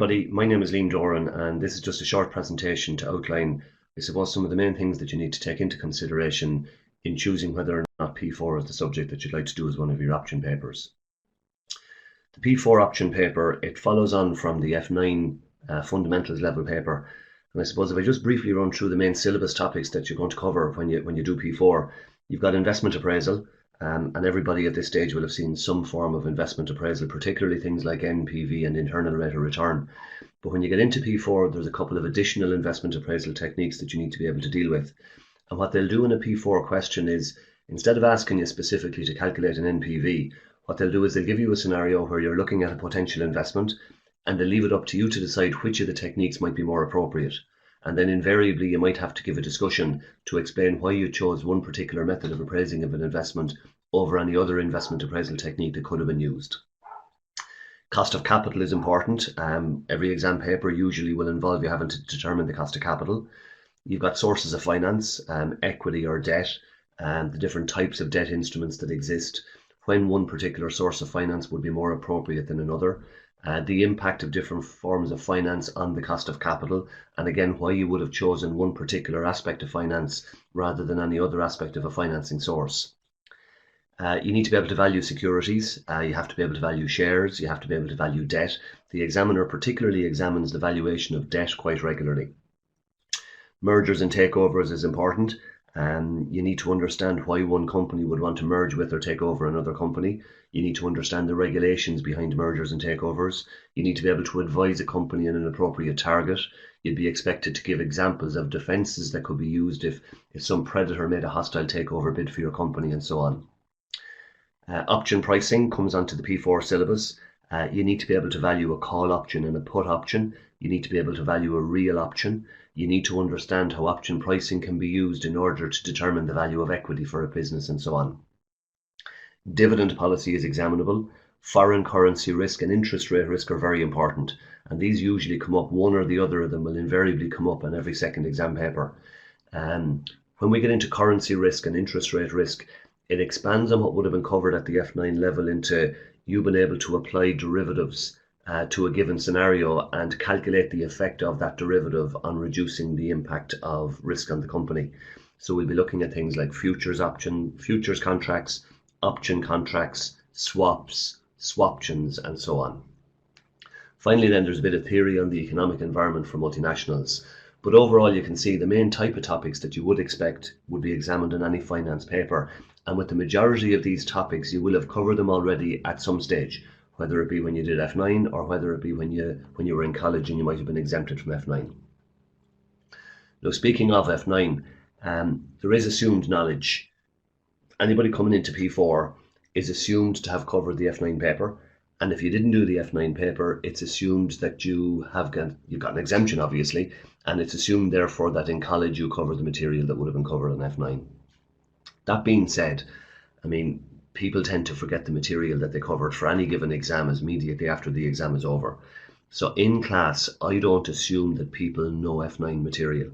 Everybody, my name is Liam Doran, and this is just a short presentation to outline, I suppose, some of the main things that you need to take into consideration in choosing whether or not P4 is the subject that you'd like to do as one of your option papers. The P4 option paper, it follows on from the F9 fundamentals level paper. And I suppose if I just briefly run through the main syllabus topics that you're going to cover when you do P4, you've got investment appraisal, and everybody at this stage will have seen some form of investment appraisal, particularly things like NPV and internal rate of return. But when you get into P4, there's a couple of additional investment appraisal techniques that you need to be able to deal with. And what they'll do in a P4 question is, instead of asking you specifically to calculate an NPV, what they'll do is they'll give you a scenario where you're looking at a potential investment, and they'll leave it up to you to decide which of the techniques might be more appropriate. And then invariably you might have to give a discussion to explain why you chose one particular method of appraising of an investment over any other investment appraisal technique that could have been used. Cost of capital is important. Every exam paper usually will involve you having to determine the cost of capital. You've got sources of finance, equity or debt, and the different types of debt instruments that exist, when one particular source of finance would be more appropriate than another, the impact of different forms of finance on the cost of capital, and again why you would have chosen one particular aspect of finance rather than any other aspect of a financing source. You need to be able to value securities, you have to be able to value shares, you have to be able to value debt. The examiner particularly examines the valuation of debt quite regularly. Mergers and takeovers is important. You need to understand why one company would want to merge with or take over another company. You need to understand the regulations behind mergers and takeovers. You need to be able to advise a company on an appropriate target. You'd be expected to give examples of defences that could be used if some predator made a hostile takeover bid for your company, and so on. Option pricing comes onto the P4 syllabus. You need to be able to value a call option and a put option. You need to be able to value a real option. You need to understand how option pricing can be used in order to determine the value of equity for a business, and so on. Dividend policy is examinable. Foreign currency risk and interest rate risk are very important, and these usually come up, one or the other of them will invariably come up on every second exam paper. When we get into currency risk and interest rate risk, it expands on what would have been covered at the F9 level into you being able to apply derivatives to a given scenario and calculate the effect of that derivative on reducing the impact of risk on the company. So we'll be looking at things like futures contracts, option contracts, swaps, swaptions, and so on. Finally, then, there's a bit of theory on the economic environment for multinationals. But overall, you can see the main type of topics that you would expect would be examined in any finance paper. And with the majority of these topics, you will have covered them already at some stage, whether it be when you did F9 or whether it be when you were in college and you might have been exempted from F9. Now, speaking of F9, there is assumed knowledge. Anybody coming into P4 is assumed to have covered the F9 paper, and if you didn't do the F9 paper, it's assumed that you've got an exemption, obviously, and it's assumed therefore that in college you covered the material that would have been covered on F9. That being said, I mean, people tend to forget the material that they covered for any given exam immediately after the exam is over. So in class, I don't assume that people know F9 material.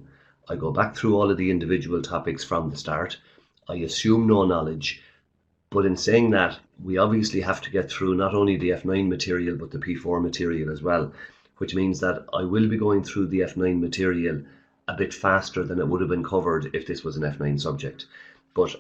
I go back through all of the individual topics from the start. I assume no knowledge, but in saying that, we obviously have to get through not only the F9 material, but the P4 material as well, which means that I will be going through the F9 material a bit faster than it would have been covered if this was an F9 subject. But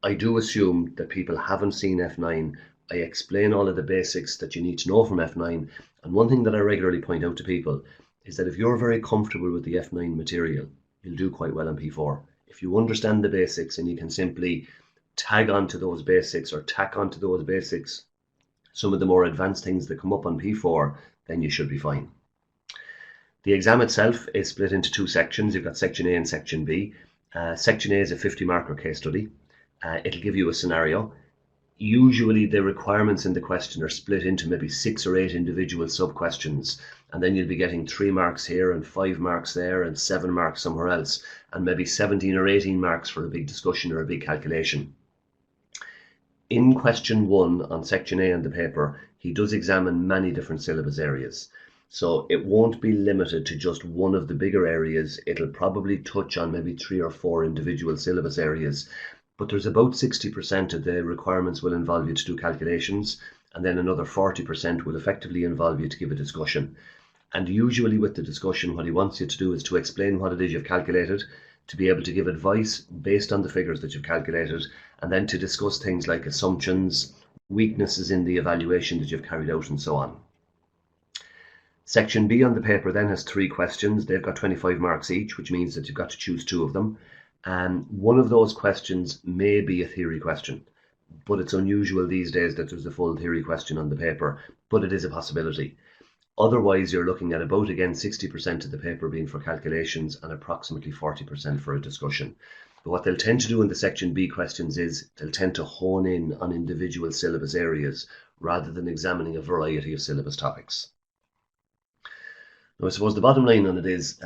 I do assume that people haven't seen F9. I explain all of the basics that you need to know from F9. And one thing that I regularly point out to people is that if you're very comfortable with the F9 material, you'll do quite well on P4. If you understand the basics and you can simply tag onto those basics or tack onto those basics some of the more advanced things that come up on P4, then you should be fine. The exam itself is split into two sections. You've got Section A and Section B. Section A is a 50-marker case study. It'll give you a scenario. Usually the requirements in the question are split into maybe 6 or 8 individual sub-questions, and then you'll be getting 3 marks here and 5 marks there and 7 marks somewhere else, and maybe 17 or 18 marks for a big discussion or a big calculation. In question 1 on Section A in the paper, he does examine many different syllabus areas. So it won't be limited to just one of the bigger areas. It'll probably touch on maybe 3 or 4 individual syllabus areas. But there's about 60% of the requirements will involve you to do calculations, and then another 40% will effectively involve you to give a discussion. And usually with the discussion, what he wants you to do is to explain what it is you've calculated, to be able to give advice based on the figures that you've calculated, and then to discuss things like assumptions, weaknesses in the evaluation that you've carried out, and so on. Section B on the paper then has 3 questions. They've got 25 marks each, which means that you've got to choose 2 of them. And one of those questions may be a theory question, but it's unusual these days that there's a full theory question on the paper, but it is a possibility. Otherwise, you're looking at about, again, 60% of the paper being for calculations and approximately 40% for a discussion. But what they'll tend to do in the Section B questions is they'll tend to hone in on individual syllabus areas rather than examining a variety of syllabus topics. Now, I suppose the bottom line on it is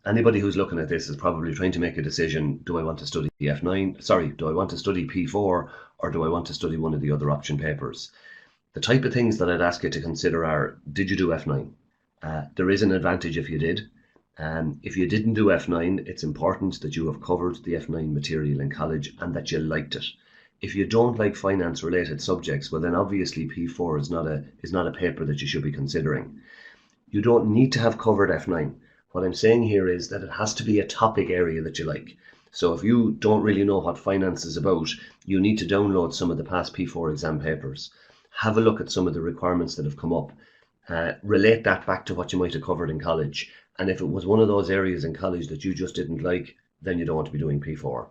anybody who's looking at this is probably trying to make a decision. Do I want to study F9? Sorry, do I want to study P4 or do I want to study one of the other option papers? The type of things that I'd ask you to consider are, did you do F9? There is an advantage if you did. If you didn't do F9, it's important that you have covered the F9 material in college and that you liked it. If you don't like finance related subjects, well then obviously P4 is not a paper that you should be considering. You don't need to have covered F9. What I'm saying here is that it has to be a topic area that you like. So if you don't really know what finance is about, you need to download some of the past P4 exam papers. Have a look at some of the requirements that have come up. Relate that back to what you might have covered in college. And if it was one of those areas in college that you just didn't like, then you don't want to be doing P4.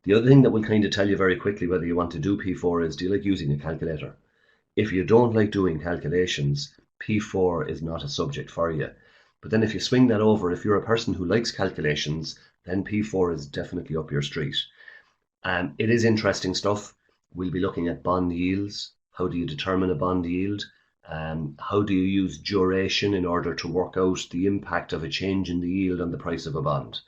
The other thing that will kind of tell you very quickly whether you want to do P4 is, do you like using a calculator? If you don't like doing calculations, P4 is not a subject for you. But then if you swing that over, if you're a person who likes calculations, then P4 is definitely up your street. It is interesting stuff. We'll be looking at bond yields. How do you determine a bond yield? How do you use duration in order to work out the impact of a change in the yield on the price of a bond?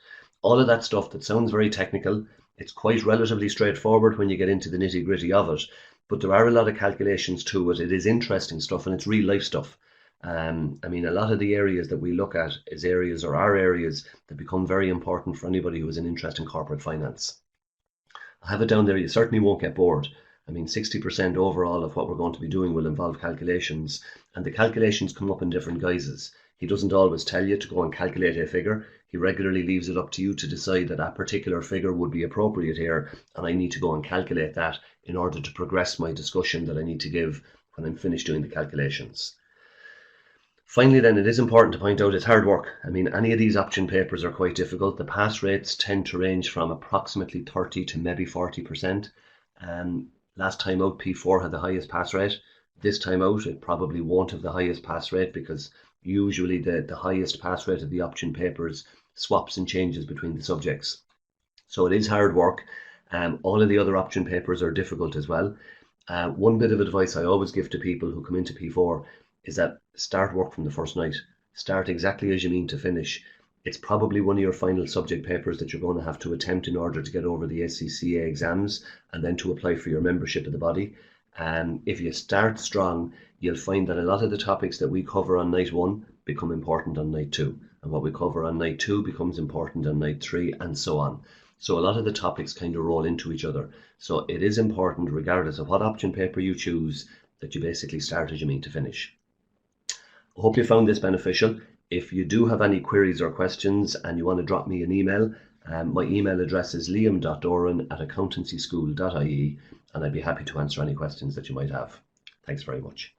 All of that stuff that sounds very technical. It's quite relatively straightforward when you get into the nitty-gritty of it, but there are a lot of calculations to it. It is interesting stuff and it's real life stuff. I mean, a lot of the areas that we look at is areas or are areas that become very important for anybody who has an interest in corporate finance. I have it down there. You certainly won't get bored. I mean, 60% overall of what we're going to be doing will involve calculations, and the calculations come up in different guises. He doesn't always tell you to go and calculate a figure. He regularly leaves it up to you to decide that a particular figure would be appropriate here, and I need to go and calculate that in order to progress my discussion that I need to give when I'm finished doing the calculations. Finally then, it is important to point out it's hard work. I mean, any of these option papers are quite difficult. The pass rates tend to range from approximately 30 to maybe 40%. Last time out, P4 had the highest pass rate. This time out, it probably won't have the highest pass rate because usually the highest pass rate of the option papers swaps and changes between the subjects. So it is hard work. All of the other option papers are difficult as well. One bit of advice I always give to people who come into P4 is that start work from the first night. Start exactly as you mean to finish. It's probably one of your final subject papers that you're going to have to attempt in order to get over the ACCA exams and then to apply for your membership of the body. If you start strong, you'll find that a lot of the topics that we cover on night 1 become important on night 2. And what we cover on night 2 becomes important on night 3 and so on. So a lot of the topics kind of roll into each other. So it is important, regardless of what option paper you choose, that you basically start as you mean to finish. I hope you found this beneficial. If you do have any queries or questions and you want to drop me an email, my email address is liam.doran@accountancyschool.ie, and I'd be happy to answer any questions that you might have. Thanks very much.